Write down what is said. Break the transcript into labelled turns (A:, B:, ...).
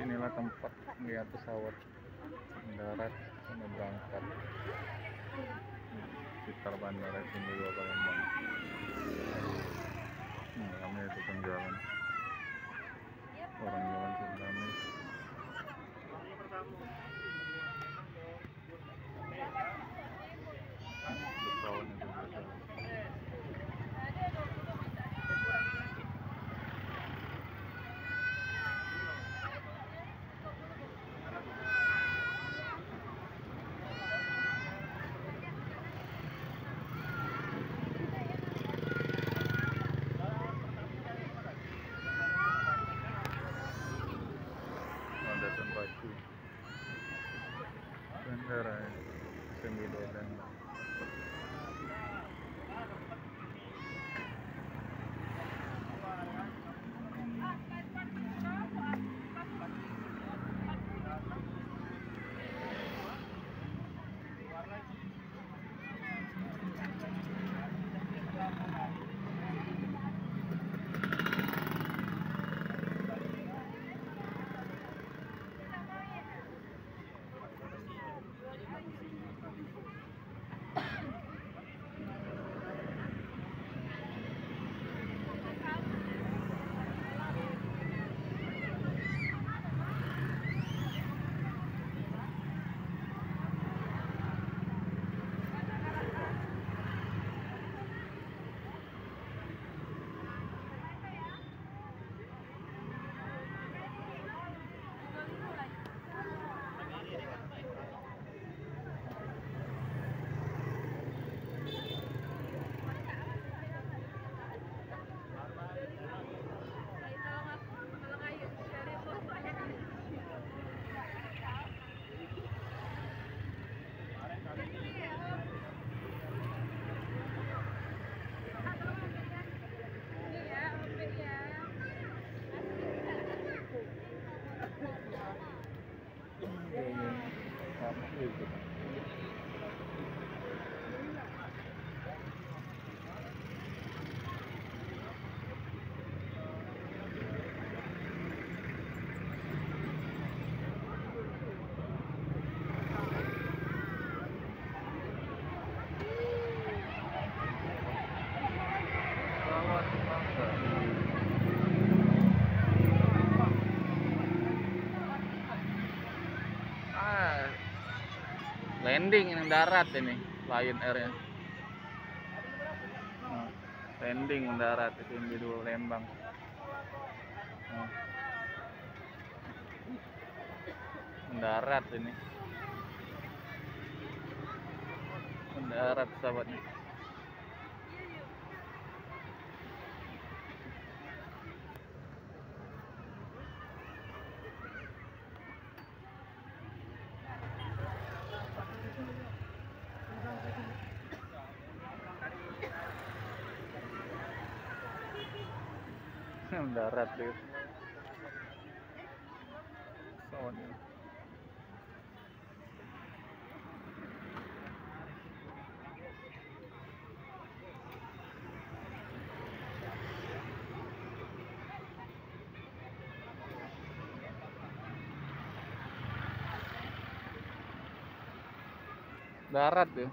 A: Inilah tempat melihat pesawat mendarat sama berangkat sekitar Bandara Igusti Ngurah Palembang. Ramai itu kan jalan, orang jalan cukup ramai. Pesawatnya juga jalan. Landasan Pacu Bandara Igusti Ngurah Palembang. Landing yang darat ini Lion Air nya. Landing mendarat itu di Lembang. Mendarat ini. Mendarat pesawatnya. Mendarat deh pesawatnya. Darat tuh.